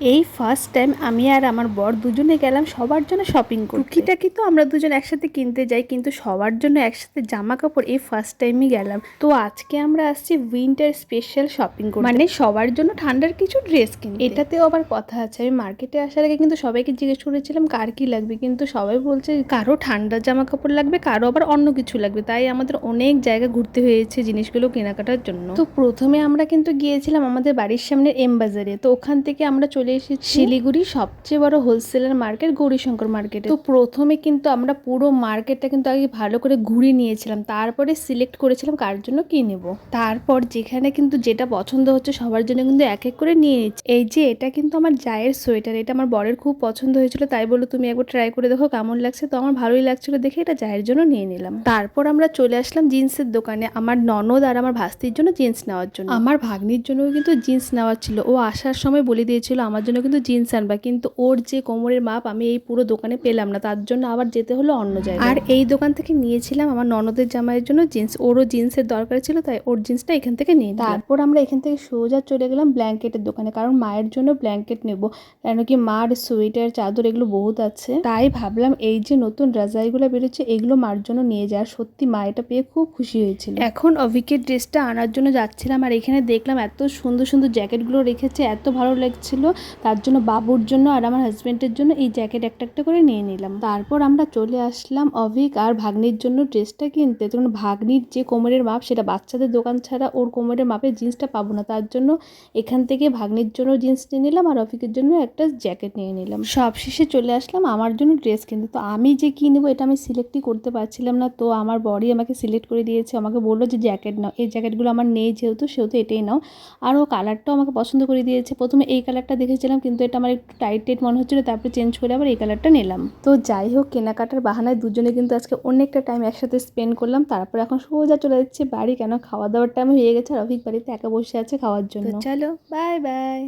এই first time আমি আর আমার বর দুজনে গেলাম সবার জন্য শপিং করতে। টুকিটাকি তো আমরা দুজন একসাথে কিনতে যাই, কিন্তু সবার জন্য একসাথে জামা কাপড় এই ফার্স্ট টাইমই গেলাম। তো আজকে আমরা আসছি উইন্টার স্পেশাল শপিং করতে, মানে সবার জন্য ঠান্ডার কিছু ড্রেস কিনতে। এটাতেও আবার কথা আছে, আমি মার্কেটে আসার আগে কিন্তু সবাইকে জিজ্ঞেস করেছিলাম কার কি লাগবে, কিন্তু সবাই বলছে কারো ঠান্ডার জামা কাপড় লাগবে, কারো আবার অন্য কিছু লাগবে। তাই আমাদের অনেক জায়গা ঘুরতে হয়েছে জিনিসগুলো কেনাকাটার জন্য। তো প্রথমে আমরা কিন্তু গিয়েছিলাম আমাদের বাড়ির সামনে এম বাজারে। তো ওখান থেকে আমরা চলে এসেছি শিলিগুড়ি সবচেয়ে বড় হোলসেলার মার্কেট গৌরীশঙ্কর মার্কেটে। তো প্রথমে কিন্তু আমরা পুরো মার্কেটটা কিন্তু আগে ভালো করে ঘুরে নিয়েছিলাম, তারপরে সিলেক্ট করেছিলাম কার জন্য কি নেব। তারপর যেখানে কিন্তু যেটা পছন্দ হচ্ছে সবার জন্য কিন্তু এক এক করে নিয়ে নিচ্ছি। এই যে এটা কিন্তু আমার জায়ের সোয়েটার, এটা আমার বরের খুব পছন্দ হয়েছিল, তাই বললো তুমি একবার ট্রাই করে দেখো কেমন লাগছে। তো আমার ভালোই লাগছিল দেখে এটা জায়ের জন্য নিয়ে নিলাম। তারপর আমরা চলে আসলাম জিন্সের দোকানে আমার ননদ আর আমার ভাস্তির জন্য জিন্স নেওয়ার জন্য। আমার ভাগ্নির জন্য কিন্তু জিন্স নেওয়ার ছিল, ও আসার সময় বলে দিয়েছিল আমার জন্য কিন্তু জিন্স আনবা, কিন্তু ওর যে কোমরের মাপ আমি এই পুরো দোকানে পেলাম না, তার জন্য আবার যেতে হলো অন্য জায়গায়। আর এই দোকান থেকে নিয়েছিলাম আমার ননদের জামাইয়ের জন্য জিন্স, ওরও জিন্সের দরকার ছিল, তাই ওর জিন্সটা এখান থেকে নিয়ে। তারপর আমরা এখান থেকে সোজা চলে গেলাম ব্ল্যাঙ্কেটের দোকানে, কারণ মায়ের জন্য ব্ল্যাঙ্কেট নেব, কেন কি মার সোয়েটার চাদর এগুলো বহুত আছে। তাই ভাবলাম এই যে নতুন রাজাইগুলো বেরোচ্ছে এগুলো মার জন্য নিয়ে যাওয়ার। সত্যি মা এটা পেয়ে খুব খুশি হয়েছিল। এখন অভিকের ড্রেসটা আনার জন্য যাচ্ছিলাম, আর এখানে দেখলাম এত সুন্দর সুন্দর জ্যাকেটগুলো রেখেছে, এত ভালো লাগছিল। তার জন্য বাবুর জন্য আর আমার হাজবেন্ডের জন্য এই জ্যাকেট একটা একটা করে নিয়ে নিলাম। তারপর আমরা চলে আসলাম অভিক আর ভাগ্নির জন্য ড্রেসটা কিনতে। তখন ভাগ্নির যে কোমরের মাপ সেটা বাচ্চাদের দোকান ছাড়া ওর কোমরের মাপে জিন্সটা পাবো না, তার জন্য এখান থেকে ভাগ্নির জন্য জিন্স নিয়ে নিলাম আর অভিকের জন্য একটা জ্যাকেট নিয়ে নিলাম। সব শেষে চলে আসলাম আমার জন্য ড্রেস কিনতে। তো আমি যে কি নেবো এটা আমি সিলেক্টই করতে পারছিলাম না, তো আমার বরই আমাকে সিলেক্ট করে দিয়েছে। আমাকে বললো যে জ্যাকেট নাও, এই জ্যাকেটগুলো আমার নেই যেহেতু সেহেতু এটাই নাও। আর ও কালারটাও আমাকে পছন্দ করে দিয়েছে। প্রথমে এই কালারটা দেখেছিলাম কিন্তু এটা আমার একটু টাইট টাইট মনে হচ্ছিলো, তারপরে চেঞ্জ করে আবার এই কালারটা নিলাম। তো যাই হোক কেনাকাটার বাহানায় দুজনে কিন্তু আজকে অনেকটা টাইম একসাথে স্পেন্ড করলাম। তারপর এখন সোজা চলে যাচ্ছে বাড়ি, কেন খাওয়া দাওয়ার টাইম হয়ে গেছে আর অভিক বাড়িতে একা বসে আছে খাওয়ার জন্য। চলো বাই বাই।